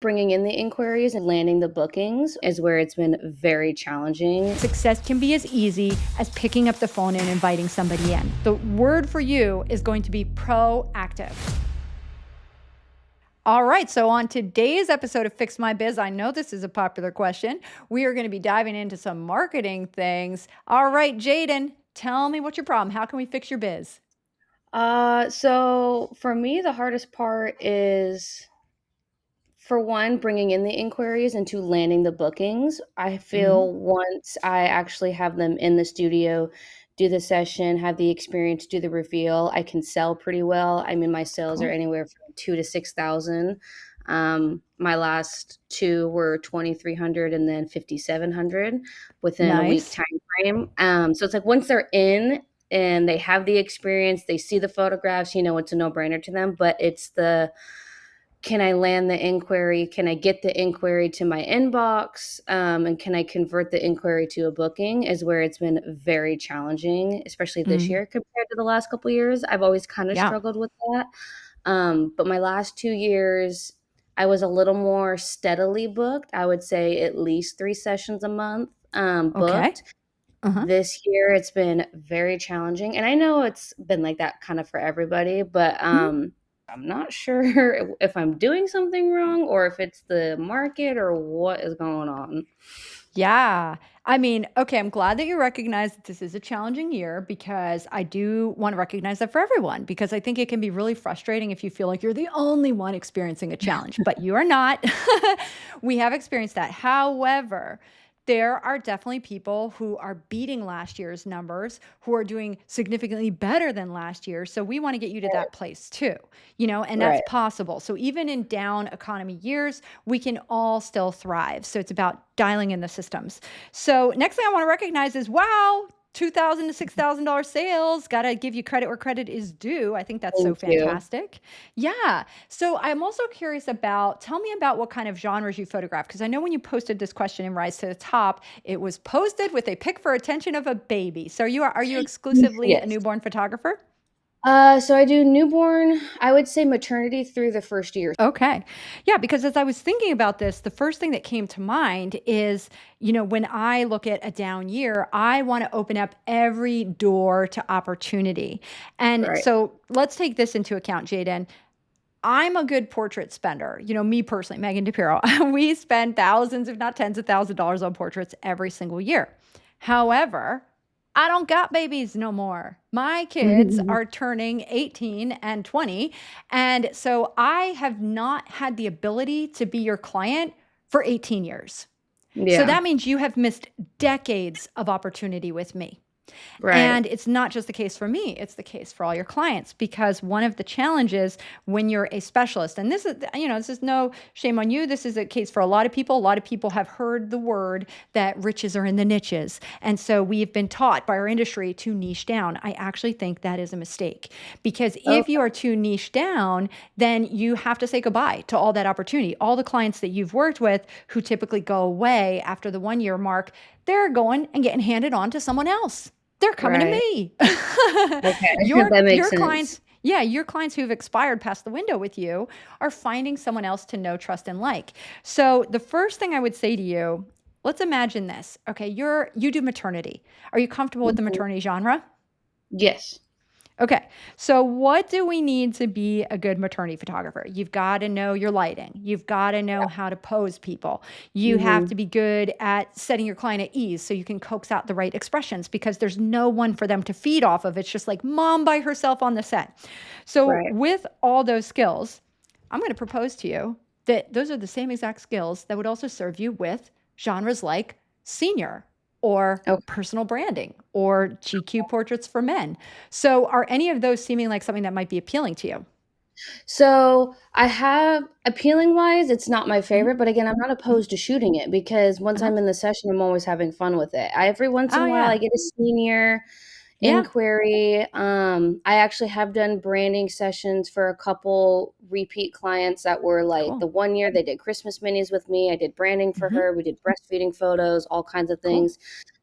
Bringing in the inquiries and landing the bookings is where it's been very challenging. Success can be as easy as picking up the phone and inviting somebody in. The word for you is going to be proactive. All right, so on today's episode of Fix My Biz, I know this is a popular question. We are going to be diving into some marketing things. All right, Jaden, tell me what's your problem. How can we fix your biz? So for me, the hardest part is, for one, bringing in the inquiries and to landing the bookings. I Mhm. feel once I actually have them in the studio, do the session, have the experience, do the reveal, I can sell pretty well. I mean, my sales are Cool. anywhere from 2 to 6,000. My last two were 2,300 and then 5,700 within a week Nice. time frame. So it's like once they're in and they have the experience, they see the photographs, it's a no brainer to them. But it's the, can I land the inquiry? Can I get the inquiry to my inbox? And can I convert the inquiry to a booking is where it's been very challenging, especially this Mm. year compared to the last couple of years. I've always kind of Yeah. struggled with that. But my last 2 years, I was a little more steadily booked. I would say at least 3 sessions a month Okay. booked. Uh-huh. This year, it's been very challenging, and I know it's been like that kind of for everybody, but, Mhm. I'm not sure if I'm doing something wrong or if it's the market or what is going on. Yeah. I mean, okay, I'm glad that you recognize that this is a challenging year because I do want to recognize that for everyone because I think it can be really frustrating if you feel like you're the only one experiencing a challenge, but you are not. We have experienced that. However, there are definitely people who are beating last year's numbers, who are doing significantly better than last year. So we want to get you to that place too, and that's Right. possible. So even in down economy years, we can all still thrive. So it's about dialing in the systems. So next thing I want to recognize is, wow, $2,000 to $6,000 sales. Got to give you credit where credit is due. I think that's so Thank you. fantastic. Yeah. So I'm also curious about, tell me about what kind of genres you photograph. Because I know when you posted this question in Rise to the Top, it was posted with a pic for attention of a baby. So are you exclusively a Yes. newborn photographer? So I do newborn, I would say maternity through the first year. Okay. Yeah, because as I was thinking about this, the first thing that came to mind is, when I look at a down year, I want to open up every door to opportunity. And Right. so let's take this into account, Jaden. I'm a good portrait spender. Me personally, Megan DiPiero, we spend thousands, if not tens of thousands of dollars on portraits every single year. However, I don't got babies no more. My kids are turning 18 and 20. And so I have not had the ability to be your client for 18 years. So Yeah. that means you have missed decades of opportunity with me. Right. And it's not just the case for me, it's the case for all your clients because one of the challenges when you're a specialist, and this is no shame on you, this is a case for a lot of people. A lot of people have heard the word that riches are in the niches. And so we've been taught by our industry to niche down. I actually think that is a mistake because Oh, if you are too niche down, then you have to say goodbye to all that opportunity. All the clients that you've worked with who typically go away after the 1 year mark, they're going and getting handed on to someone else. They're coming to right. me. Okay. Your That makes your sense. clients, yeah, your clients who've expired past the window with you are finding someone else to know, trust, and like. So the first thing I would say to you, let's imagine this. Okay, you do maternity. Are you comfortable with the Mhm. maternity genre? Yes. Okay, so what do we need to be a good maternity photographer? You've got to know your lighting. You've got to know how to pose people. You have Mhm. to be good at setting your client at ease so you can coax out the right expressions because there's no one for them to feed off of. It's just like mom by herself on the set. So, Right. with all those skills, I'm going to propose to you that those are the same exact skills that would also serve you with genres like senior or Okay. personal branding or GQ portraits for men. So, are any of those seeming like something that might be appealing to you? So I have, appealing wise, it's not my Mhm, favorite, but again, I'm not mhm, opposed to shooting it because once uh-huh. I'm in the session, I'm always having fun with it. Every once in Oh, a while, I yeah. get a senior Yeah. inquiry. I actually have done branding sessions for a couple repeat clients that were like, the Cool. 1 year they did Christmas minis with me. I did branding for Mhm. her. We did breastfeeding photos, all kinds of Cool. things.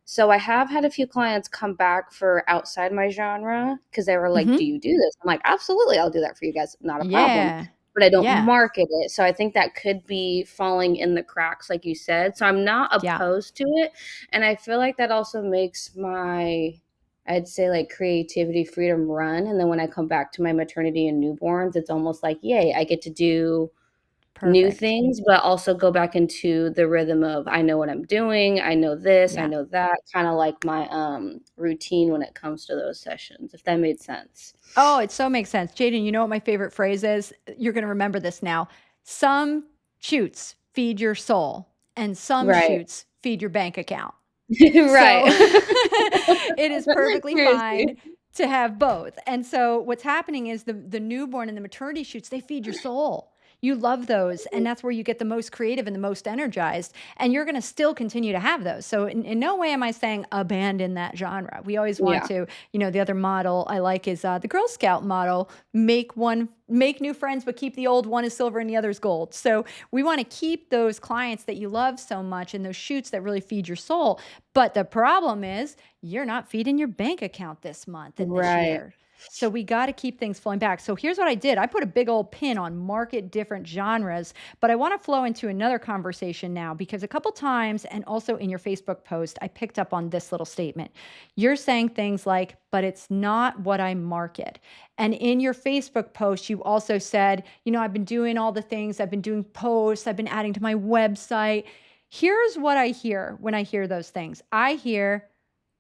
So I have had a few clients come back for outside my genre because they were like, "Do Mhm. you do this?" I'm like, "Absolutely, I'll do that for you guys. Not a problem." Yeah. but I don't Yeah. market it. So I think that could be falling in the cracks, like you said. So I'm not Yeah. opposed to it. And I feel like that also makes my, I'd say, like, creativity freedom run. And then when I come back to my maternity and newborns, it's almost like, yay, I get to do new Perfect. things, but also go back into the rhythm of I know what I'm doing, I know this, I Yeah. know that, kind of like my routine when it comes to those sessions, if that made sense. Oh, it so makes sense. Jaden, you know what my favorite phrase is? You're going to remember this now. Some shoots feed your soul, and some Right. shoots feed your bank account. So Right. it is perfectly fine Seriously. to have both. And so what's happening is the newborn and the maternity shoots, they feed your soul. You love those, and that's where you get the most creative and the most energized. And you're going to still continue to have those. So in no way am I saying abandon that genre. We always want Yeah. to, the other model I like is the Girl Scout model: make new friends, but keep the old. One is silver and the other is gold. So we want to keep those clients that you love so much and those shoots that really feed your soul. But the problem is you're not feeding your bank account this month and this Right. year. So we got to keep things flowing back. So here's what I did. I put a big old pin on market different genres, but I want to flow into another conversation now, because a couple times, and also in your Facebook post, I picked up on this little statement. You're saying things like, but it's not what I market. And in your Facebook post, you also said, I've been doing all the things, I've been doing posts, I've been adding to my website. Here's what I hear when I hear those things. I hear,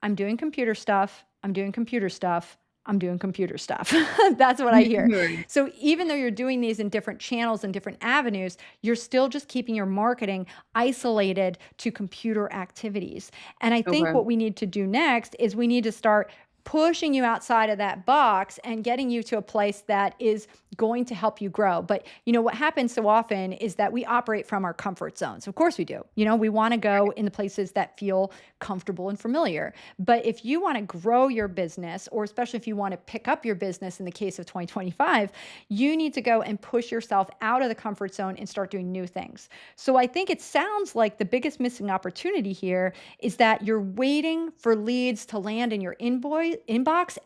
I'm doing computer stuff, I'm doing computer stuff, I'm doing computer stuff. That's what I hear. Right. So even though you're doing these in different channels and different avenues, you're still just keeping your marketing isolated to computer activities. And I think Okay. what we need to do next is we need to start pushing you outside of that box and getting you to a place that is going to help you grow. But what happens so often is that we operate from our comfort zones. Of course we do. We want to go in the places that feel comfortable and familiar. But if you want to grow your business, or especially if you want to pick up your business in the case of 2025, you need to go and push yourself out of the comfort zone and start doing new things. So I think it sounds like the biggest missing opportunity here is that you're waiting for leads to land in your inbox,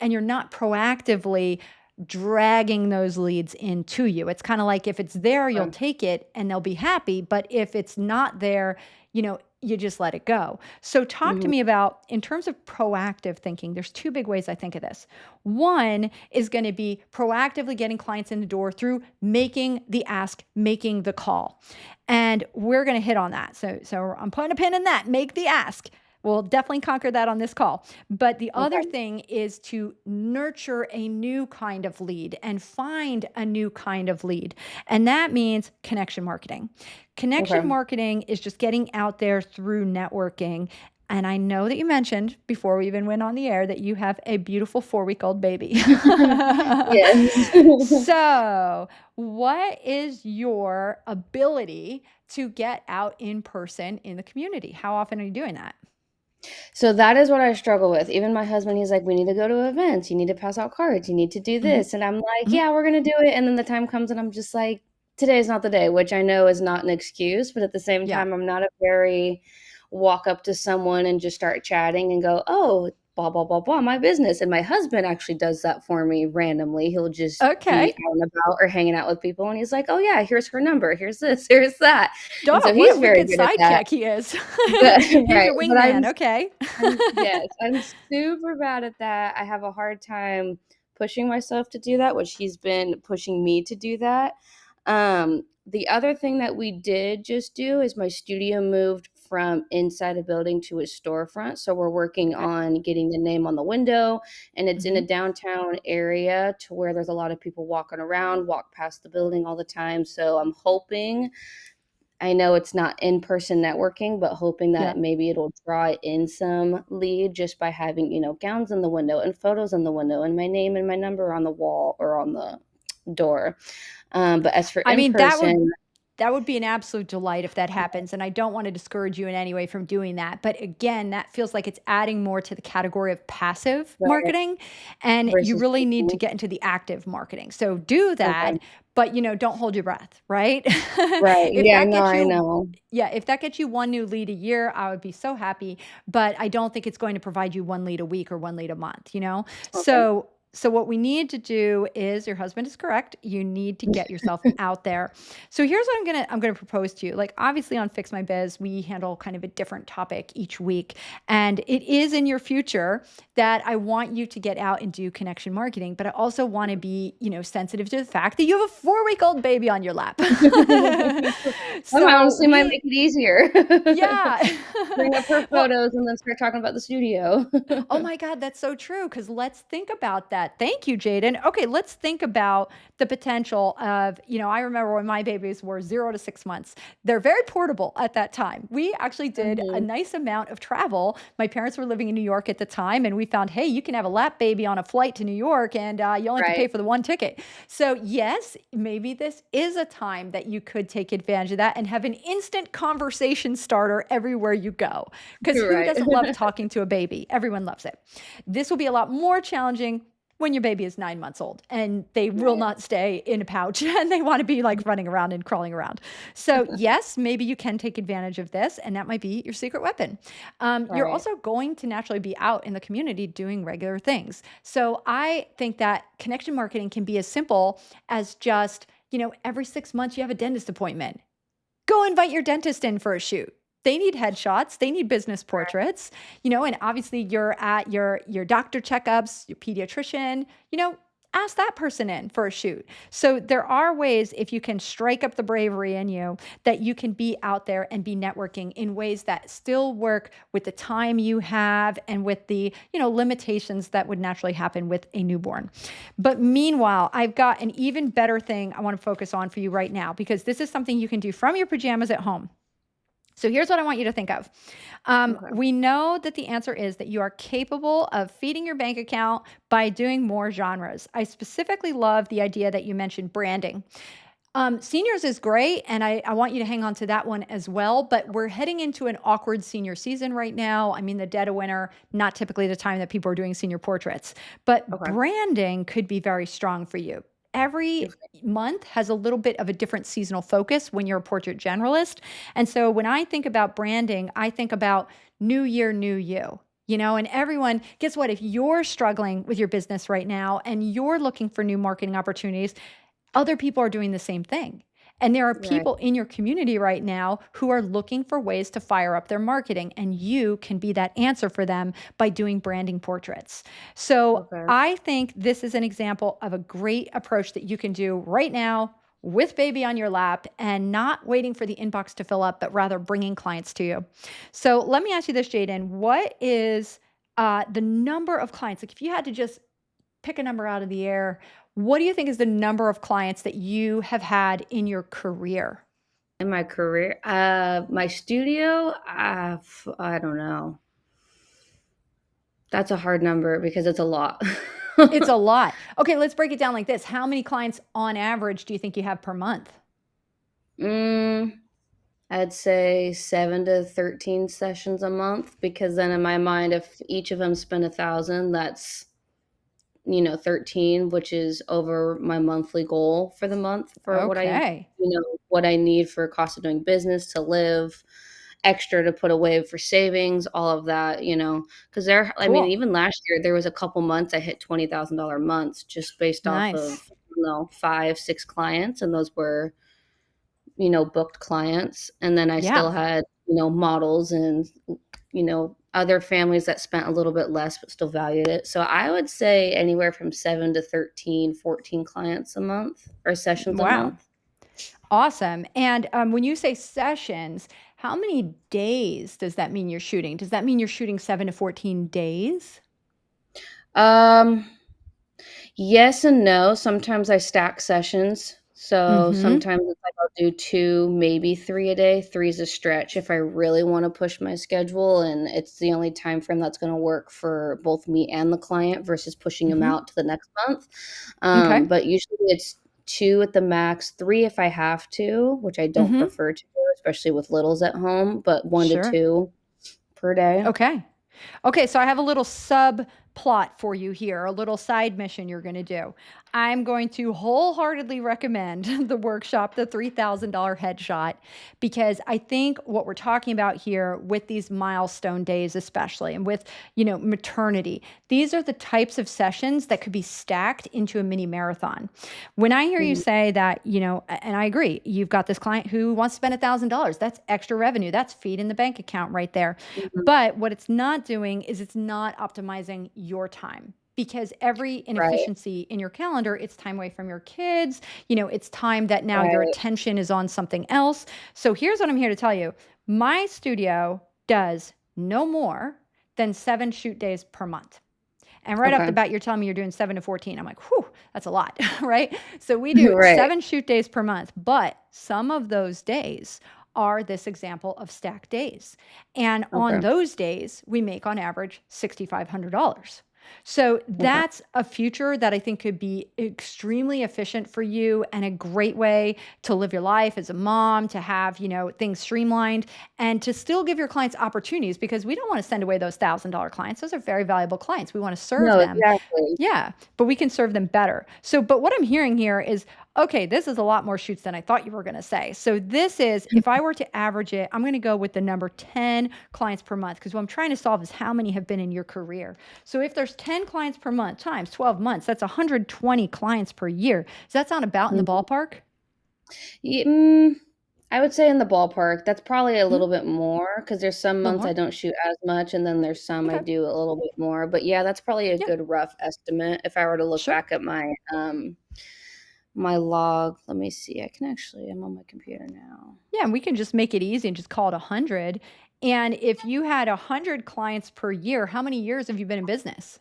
and you're not proactively dragging those leads into you. It's kind of like, if it's there, you'll Okay. take it and they'll be happy. But if it's not there, you just let it go. So talk to Mhm. me about, in terms of proactive thinking, there's two big ways I think of this. One is going to be proactively getting clients in the door through making the ask, making the call. And we're going to hit on that. So I'm putting a pin in that. Make the ask. We'll definitely conquer that on this call. But the other Okay. thing is to nurture a new kind of lead and find a new kind of lead. And that means connection marketing. Connection Okay. marketing is just getting out there through networking. And I know that you mentioned before we even went on the air that you have a beautiful 4-week-old baby. Yes. So, what is your ability to get out in person in the community? How often are you doing that? So that is what I struggle with. Even my husband, he's like, "We need to go to events. You need to pass out cards. You need to do Hmm. this." And I'm like, Hmm. "Yeah, we're gonna do it." And then the time comes and I'm just like, "Today's not the day," which I know is not an excuse, but at the same Yeah. time, I'm not a very walk up to someone and just start chatting and go, "Oh, blah, blah, blah, blah, my business." And my husband actually does that for me randomly. He'll just be Okay. out and about or hanging out with people and he's like, "Oh yeah, here's her number. Here's this, here's that." And Duh, so what he's a very wicked good at that. sidekick he is. But He's right, your but wingman. Okay. yes, I'm super bad at that. I have a hard time pushing myself to do that, which he's been pushing me to do that. The other thing that we did just do is my studio moved from inside a building to a storefront. So we're working Okay. on getting the name on the window, and it's in Hmm. a downtown area to where there's a lot of people walking around, walk past the building all the time. So I'm hoping, I know it's not in-person networking, but hoping Yeah. that maybe it'll draw in some lead just by having, gowns in the window and photos in the window and my name and my number on the wall or on the door. But as for I in mean, person, that would be an absolute delight if that happens, and I don't want to discourage you in any way from doing that. But again, that feels like it's adding more to the category of passive right, marketing, and you versus really need to taking, get into the active marketing. So do that, okay, but don't hold your breath, right? right, If yeah, that no, gets I you know. Yeah, if that gets you one new lead a year, I would be so happy, but I don't think it's going to provide you one lead a week or one lead a month? Okay, So So what we need to do is, your husband is correct. You need to get yourself out there. So here's what I'm gonna propose to you. Like, obviously on Fix My Biz, we handle kind of a different topic each week, and it is in your future that I want you to get out and do connection marketing. But I also want to be, sensitive to the fact that you have a 4-week-old baby on your lap. That might So honestly might make it easier. yeah. Bring up her Well, photos and then start talking about the studio. oh my God, that's so true. Because let's think about that. Thank you, Jaden. Okay, let's think about the potential of, I remember when my babies were 0 to 6 months. They're very portable at that time. We actually did a Mhm. nice amount of travel. My parents were living in New York at the time, and we found, hey, you can have a lap baby on a flight to New York, and you only have to pay Right. for the one ticket. So, yes, maybe this is a time that you could take advantage of that and have an instant conversation starter everywhere you go. Because You're who right. doesn't love talking to a baby? Everyone loves it. This will be a lot more challenging when your baby is 9 months old and they will Right. not stay in a pouch and they want to be like running around and crawling around. So, yes, maybe you can take advantage of this, and that might be your secret weapon. You're Right. also going to naturally be out in the community doing regular things. So, I think that connection marketing can be as simple as just, every 6 months you have a dentist appointment. Go invite your dentist in for a shoot. They need headshots, they need business portraits, and obviously you're at your doctor checkups, your pediatrician, ask that person in for a shoot. So there are ways, if you can strike up the bravery in you, that you can be out there and be networking in ways that still work with the time you have and with the, limitations that would naturally happen with a newborn. But meanwhile, I've got an even better thing I want to focus on for you right now, because this is something you can do from your pajamas at home. So here's what I want you to think of. Okay. We know that the answer is that you are capable of feeding your bank account by doing more genres. I specifically love the idea that you mentioned branding. Seniors is great, and I want you to hang on to that one as well. But we're heading into an awkward senior season right now. I mean, the dead of winter, not typically the time that people are doing senior portraits, but Okay. branding could be very strong for you. Every Okay. month has a little bit of a different seasonal focus when you're a portrait generalist. And so when I think about branding, I think about new year, new you. And everyone, guess what? If you're struggling with your business right now and you're looking for new marketing opportunities, other people are doing the same thing. And there are Right. people in your community right now who are looking for ways to fire up their marketing, and you can be that answer for them by doing branding portraits. So Okay. I think this is an example of a great approach that you can do right now with baby on your lap and not waiting for the inbox to fill up, but rather bringing clients to you. So let me ask you this, Jaden. What is the number of clients? Like, if you had to just pick a number out of the air, what do you think is the number of clients that you have had in your career? In my career, my studio, I don't know. That's a hard number because it's a lot. It's a lot. Okay, let's break it down like this. How many clients on average do you think you have per month? Mm, I'd say 7 to 13 sessions a month, because then in my mind, if each of them spend 1,000, that's, 13, which is over my monthly goal for the month for Okay. what I need for cost of doing business, to live, extra to put away for savings, all of that, because I mean, Cool. even last year, there was a couple months I hit $20,000 months just based off Nice. of, 5, 6 clients, and those were, booked clients. And then I still Yeah. had, models and, other families that spent a little bit less but still valued it. So I would say anywhere from 7 to 13, 14 clients a month, or sessions a Wow. month. Awesome. And when you say sessions, how many days does that mean you're shooting? Does that mean you're shooting 7 to 14 days? Um, Yes and no. Sometimes I stack sessions. So Mm-hmm. sometimes it's like I'll do 2, maybe 3 a day. 3 is a stretch if I really wanna push my schedule, and it's the only time frame that's gonna work for both me and the client versus pushing them Mm-hmm. out to the next month. Okay. But usually it's 2 at the max, 3 if I have to, which I don't Mm-hmm. prefer to do, especially with littles at home, but 1 to Sure. 2 per day. Okay. Okay, so I have a little sub plot for you here, a little side mission you're going to do. I'm going to wholeheartedly recommend the workshop, the $3,000 headshot, because I think what we're talking about here with these milestone days, especially, and with, maternity, these are the types of sessions that could be stacked into a mini marathon. When I hear you Mhm. say that, and I agree, you've got this client who wants to spend $1,000. That's extra revenue. That's feed in the bank account right there. Mhm. But what it's not doing is it's not optimizing your time, because every Right, inefficiency in your calendar, it's time away from your kids. It's time that now your right. attention is on something else. So here's what I'm here to tell you. My studio does no more than 7 shoot days per month. And right off the Okay. bat, you're telling me you're doing 7 to 14. I'm like, whew, that's a lot, right? So we do Right. 7 shoot days per month, but some of those days are this example of stacked days. And on Okay. those days, we make on average $6,500. So Okay. that's a future that I think could be extremely efficient for you, and a great way to live your life as a mom, to have, things streamlined, and to still give your clients opportunities, because we don't want to send away those $1,000 clients. Those are very valuable clients. We want to serve No, them. exactly. Yeah, but we can serve them better. So, but what I'm hearing here is, okay, this is a lot more shoots than I thought you were going to say. So this is, if I were to average it, I'm going to go with the number 10 clients per month, because what I'm trying to solve is how many have been in your career. So if there's 10 clients per month times 12 months, that's 120 clients per year. Does that sound about in the Mhm. ballpark? Ye I would say in the ballpark. That's probably a Hmm? little bit more because there's some A little months I more? don't shoot as much, and then there's some I Okay. do a little bit more. But yeah, that's probably a Yeah, good rough estimate if I were to look sure. back at my log. Let me see. I'm on my computer now. Yeah, and we can just make it easy and just call it 100. And if you had 100 clients per year, how many years have you been in business?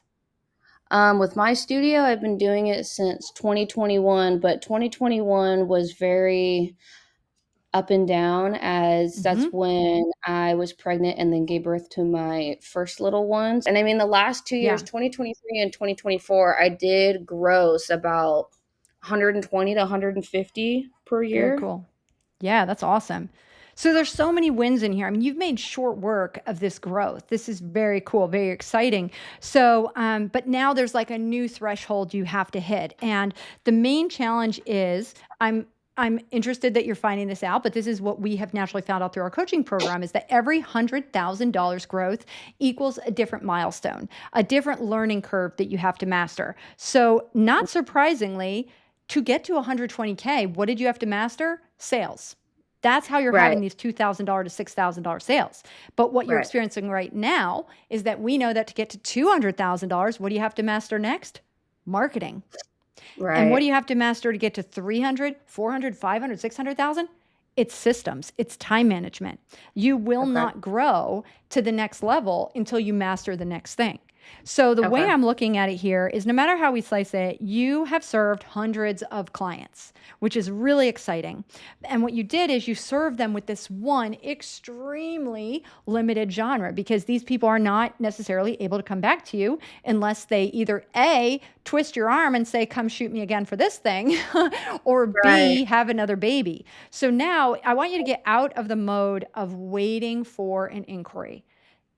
With my studio, I've been doing it since 2021, but 2021 was very up and down as Hmm. that's when I was pregnant and then gave birth to my first little ones. And I mean, the last 2 years, Yeah. 2023 and 2024, I did gross about 120 to 150 per Very year. cool. Yeah, that's awesome. So there's so many wins in here. I mean, you've made short work of this growth. This is very cool, very exciting. So, but now there's like a new threshold you have to hit, and the main challenge is, I'm interested that you're finding this out, but this is what we have naturally found out through our coaching program, is that every $100,000 growth equals a different milestone, a different learning curve that you have to master. So, not surprisingly, to get to 120K, what did you have to master? Sales. That's how you're Right, having these $2,000 to $6,000 sales. But what you're right, experiencing right now is that we know that to get to $200,000, what do you have to master next? Marketing. And what do right. you have to master to get to 300, 400, 500, 600,000? It's systems, it's time management. You will Okay, not grow to the next level until you master the next thing. So, the way okay, I'm looking at it here is, no matter how we slice it, you have served hundreds of clients, which is really exciting. And what you did is you served them with this one extremely limited genre, because these people are not necessarily able to come back to you unless they either A, twist your arm and say, come shoot me again for this thing, or right. B, have another baby. So now I want you to get out of the mode of waiting for an inquiry.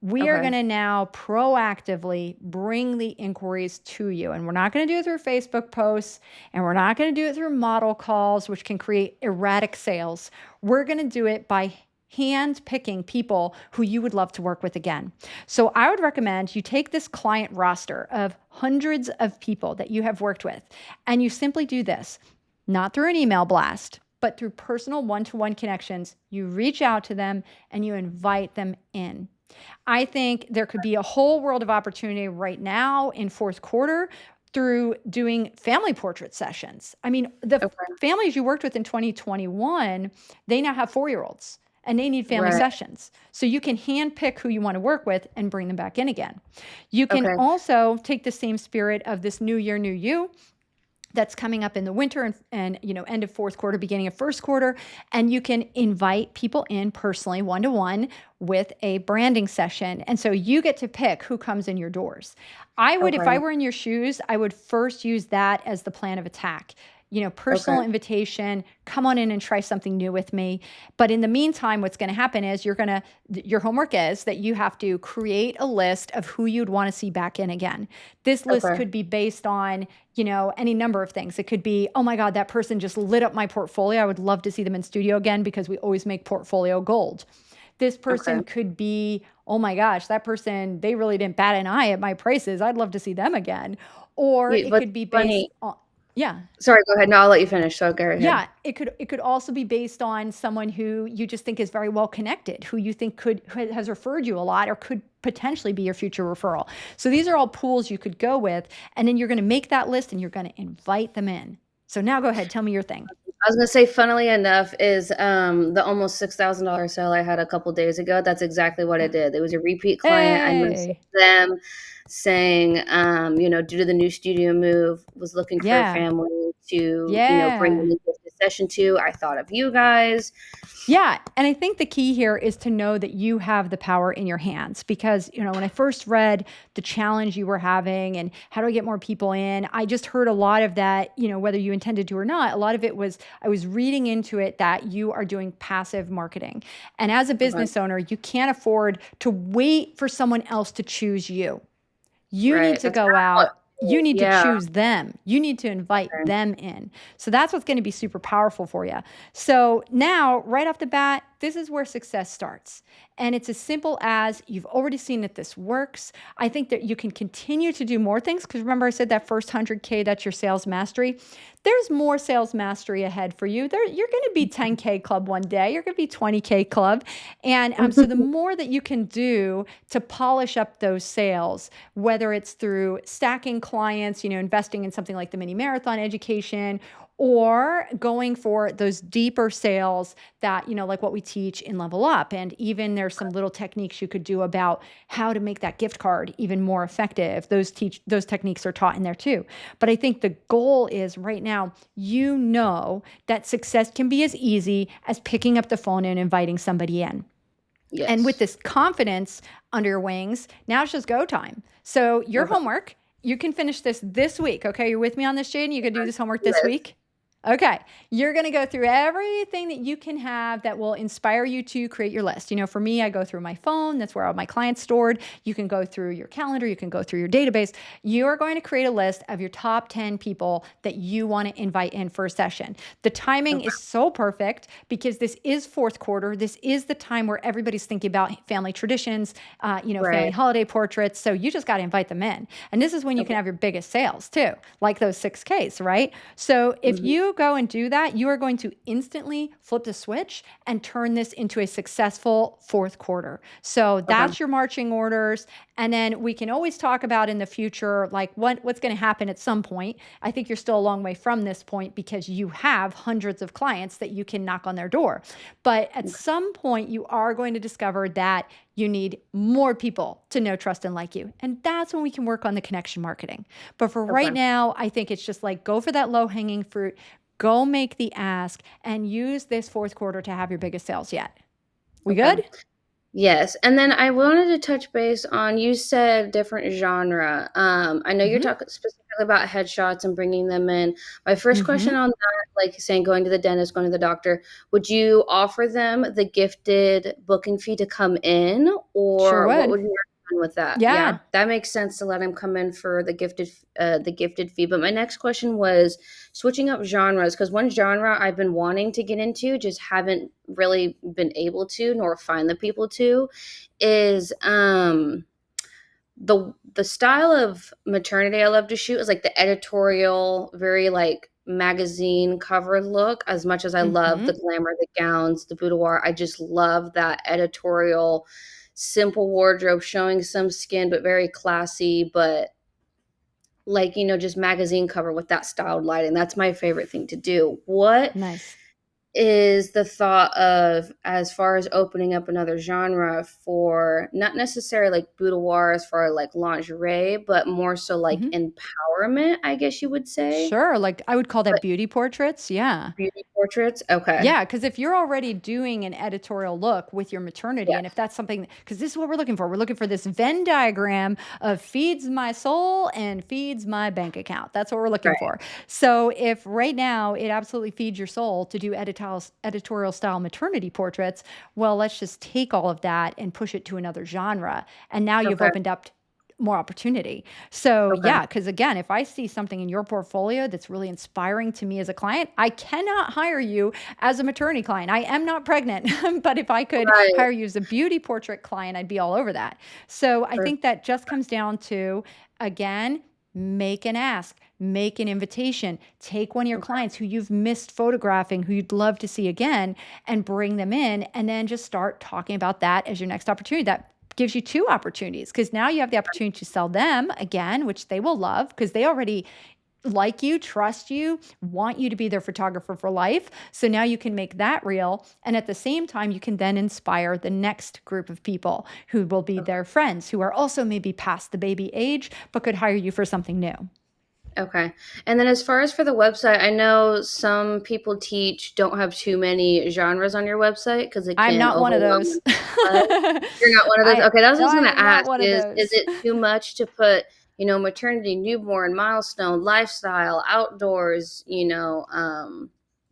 We are going Okay, to now proactively bring the inquiries to you. And we're not going to do it through Facebook posts, and we're not going to do it through model calls, which can create erratic sales. We're going to do it by hand picking people who you would love to work with again. So I would recommend you take this client roster of hundreds of people that you have worked with, and you simply do this, not through an email blast, but through personal one-to-one connections. You reach out to them and you invite them in. I think there could be a whole world of opportunity right now in fourth quarter through doing family portrait sessions. I mean, the okay, families you worked with in 2021, they now have 4-year-olds and they need family right, sessions. So you can handpick who you want to work with and bring them back in again. You can okay, also take the same spirit of this new year, new you, that's coming up in the winter, and end of fourth quarter, beginning of first quarter, and you can invite people in personally, one-to-one, with a branding session. And so you get to pick who comes in your doors. I would, if I okay, were in your shoes, I would first use that as the plan of attack. personal Okay. invitation, come on in and try something new with me. But in the meantime, what's going to happen is your homework is that you have to create a list of who you'd want to see back in again. This list Okay. could be based on, any number of things. It could be, oh my God, that person just lit up my portfolio. I would love to see them in studio again because we always make portfolio gold. This Okay. person could be, oh my gosh, that person, they really didn't bat an eye at my prices. I'd love to see them again. Or it What's could be based funny. on, yeah. Sorry, go ahead. No, I'll let you finish. So go ahead. Yeah, it could also be based on someone who you just think is very well connected, who you think has referred you a lot or could potentially be your future referral. So these are all pools you could go with, and then you're going to make that list and you're going to invite them in. So now go ahead, tell me your thing. I was gonna say, funnily enough, is the almost $6,000 sale I had a couple days ago. That's exactly what I did. It was a repeat client. I messaged Hey, them saying, due to the new studio move, was looking for a yeah, family to, bring yeah. in the session to. I thought of you guys. Yeah, and I think the key here is to know that you have the power in your hands because, when I first read the challenge you were having and how do I get more people in, I just heard a lot of that, whether you intended to or not, a lot of it was I was reading into it that you are doing passive marketing. And as a Okay. business owner, you can't afford to wait for someone else to choose you. You need Right. to That's go kind of what out. it You is. need to Yeah. choose them. You need to invite Okay. them in. So that's what's going to be super powerful for you. So now, right off the bat, this is where success starts. And it's as simple as you've already seen that this works. I think that you can continue to do more things because remember, I said that first 100K, that's your sales mastery. There's more sales mastery ahead for you. You're going to be 10K club one day, you're going to be 20K club. And so the more that you can do to polish up those sales, whether it's through stacking clients, investing in something like the mini marathon education, or going for those deeper sales that, like what we teach in Level Up. And even there's some little techniques you could do about how to make that gift card even more effective. Those techniques are taught in there too. But I think the goal is right now, that success can be as easy as picking up the phone and inviting somebody in. And with Yes. this confidence under your wings, now it's just go time. So your Okay. homework, you can finish this week. Okay, you're with me on this, Jaden? You can do this homework this Yes. week? Okay, you're going to go through everything that you can have that will inspire you to create your list. For me, I go through my phone. That's where all my clients stored. You can go through your calendar. You can go through your database. You are going to create a list of your top 10 people that you want to invite in for a session. The timing Okay. is so perfect because this is fourth quarter. This is the time where everybody's thinking about family traditions, family Right. holiday portraits. So you just got to invite them in. And this is when you can Okay. have your biggest sales too, like those 6Ks, right? So if Mhm. you go and do that, you are going to instantly flip the switch and turn this into a successful fourth quarter. So Okay. that's your marching orders. And then we can always talk about in the future, like what's going to happen at some point. I think you're still a long way from this point because you have hundreds of clients that you can knock on their door. But at Okay. some point, you are going to discover that you need more people to know, trust, and like you. And that's when we can work on the connection marketing. But for Okay. right now, I think it's just like go for that low hanging fruit, go make the ask, and use this fourth quarter to have your biggest sales yet. We Okay. good? Yes, and then I wanted to touch base on, you said different genre. I know you're Mm-hmm. talking specifically about headshots and bringing them in. My first Mm-hmm. question on that, like saying going to the dentist, going to the doctor, would you offer them the gifted booking fee to come in, Sure or what would. would you recommend with that? Yeah. Yeah, that makes sense to let him come in for the gifted fee. But my next question was switching up genres because one genre I've been wanting to get into, just haven't really been able to, nor find the people to, is the style of maternity I love to shoot is like the editorial, very like magazine cover look. As much as I love Mm-hmm. the glamour, the gowns, the boudoir, I just love that editorial, simple wardrobe showing some skin, but very classy, but like, just magazine cover with that styled lighting. That's my favorite thing to do. What Nice. is the thought of, as far as opening up another genre for not necessarily like boudoirs for like lingerie, but more so like Mhm. empowerment, I guess you would say. Sure, like, I would call that But beauty portraits, yeah. beauty portraits, okay. Yeah, because if you're already doing an editorial look with your maternity, Yeah, and if that's something, because this is what we're looking for. We're looking for this Venn diagram of feeds my soul and feeds my bank account. That's what we're looking right. for. So if right now it absolutely feeds your soul to do editorial style maternity portraits, well, let's just take all of that and push it to another genre. And now you've Okay. opened up more opportunity. So Okay. yeah, because again, if I see something in your portfolio that's really inspiring to me as a client, I cannot hire you as a maternity client. I am not pregnant, but if I could Right. hire you as a beauty portrait client, I'd be all over that. So I Per- think that just comes down to, again, make an ask, make an invitation, take one of your Okay. clients who you've missed photographing, who you'd love to see again, and bring them in, and then just start talking about that as your next opportunity. That gives you two opportunities because now you have the opportunity to sell them again, which they will love because they already like you, trust you, want you to be their photographer for life. So now you can make that real. And at the same time, you can then inspire the next group of people who will be Okay. their friends who are also maybe past the baby age, but could hire you for something new. Okay. And then as far as for the website, I know some people teach don't have too many genres on your website because it I'm can not one of overwhelm those. the display. You're not one of those? Okay, that was what I was I gonna am not ask one of is those. it too much to put, maternity, newborn, milestone, lifestyle, outdoors,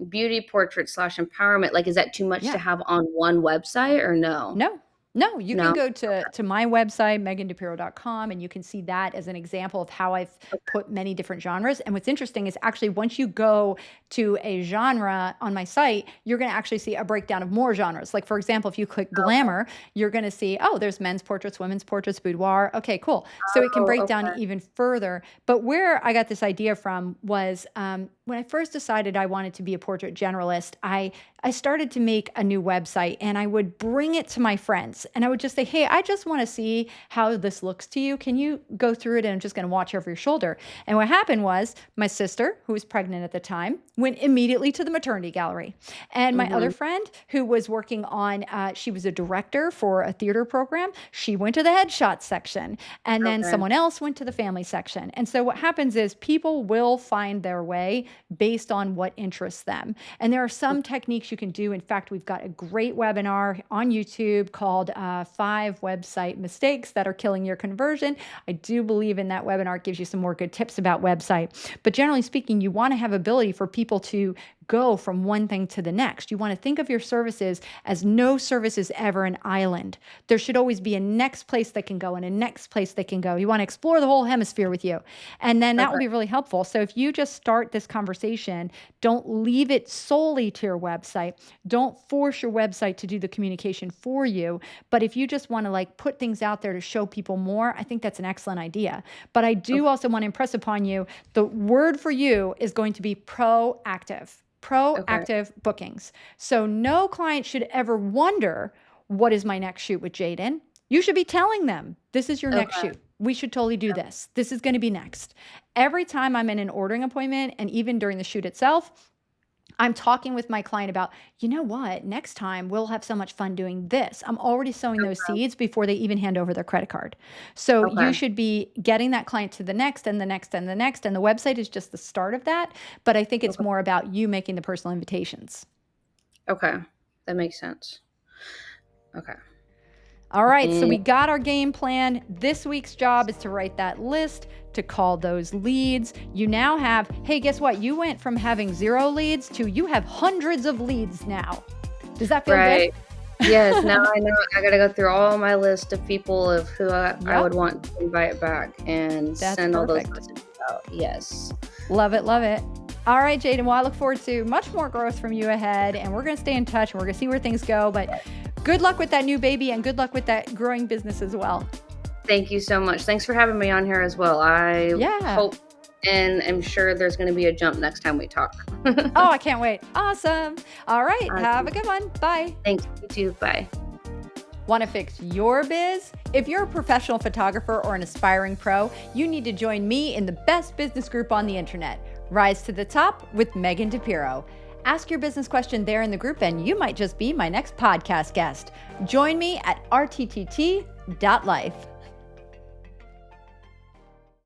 beauty portrait slash empowerment? Like, is that too much to Yeah. have on one website or no? No, no, you can No? go to my website, megandipiero.com, and you can see that as an example of how I've put many different genres. And what's interesting is actually once you go to a genre on my site, you're going to actually see a breakdown of more genres. Like for example, if you click Okay. glamour, you're going to see, oh, there's men's portraits, women's portraits, boudoir. Okay, cool. So it can Oh, break down okay. even further. But where I got this idea from was when I first decided I wanted to be a portrait generalist, I started to make a new website and I would bring it to my friends and I would just say, hey, I just want to see how this looks to you. Can you go through it? And I'm just going to watch over your shoulder. And what happened was my sister, who was pregnant at the time, went immediately to the maternity gallery. And my other Mhm. friend, who was working on, she was a director for a theater program, she went to the headshot section. And then Okay. someone else went to the family section. And so what happens is people will find their way based on what interests them. And there are some techniques you can do. In fact, we've got a great webinar on YouTube called 5 Website Mistakes That Are Killing Your Conversion. I do believe in that webinar. It gives you some more good tips about website. But generally speaking, you want to have ability for people to go from one thing to the next. You want to think of your services as no service is ever an island. There should always be a next place they can go and a next place they can go. You want to explore the whole hemisphere with you. And then that will Okay. be really helpful. So if you just start this conversation, don't leave it solely to your website. Don't force your website to do the communication for you. But if you just want to like put things out there to show people more, I think that's an excellent idea. But I do Okay. also want to impress upon you the word for you is going to be proactive. Okay. Proactive bookings. So no client should ever wonder, what is my next shoot with Jaden? You should be telling them, this is your next Okay. shoot. We should totally do this. This is going to be next. Every time I'm in an ordering appointment and even during the shoot itself, I'm talking with my client about, you know what, next time we'll have so much fun doing this. I'm already sowing those Okay. seeds before they even hand over their credit card. So you Okay. should be getting that client to the next and the next and the next. And the website is just the start of that. But I think it's Okay. more about you making the personal invitations. Okay. That makes sense. Okay. All right, so And we got our game plan. This week's job is to write that list, to call those leads. You now have, hey, guess what? You went from having 0 leads to you have hundreds of leads now. Does that feel good? right. Yes, now I know I gotta go through all my list of people of who I would Yep, want to invite back and that's send all those perfect. messages out. Yes. Love it, love it. All right, Jaden. Well, I look forward to much more growth from you ahead, and we're going to stay in touch and we're going to see where things go. But good luck with that new baby and good luck with that growing business as well. Thank you so much. Thanks for having me on here as well. I Yeah. hope and am sure there's going to be a jump next time we talk. Oh, I can't wait. Awesome. All right. Have a Awesome. good one. Bye. Thanks. You too. Bye. Want to fix your biz? If you're a professional photographer or an aspiring pro, you need to join me in the best business group on the internet, Rise to the Top with Megan DiPiero. Ask your business question there in the group, and you might just be my next podcast guest. Join me at rttt.life.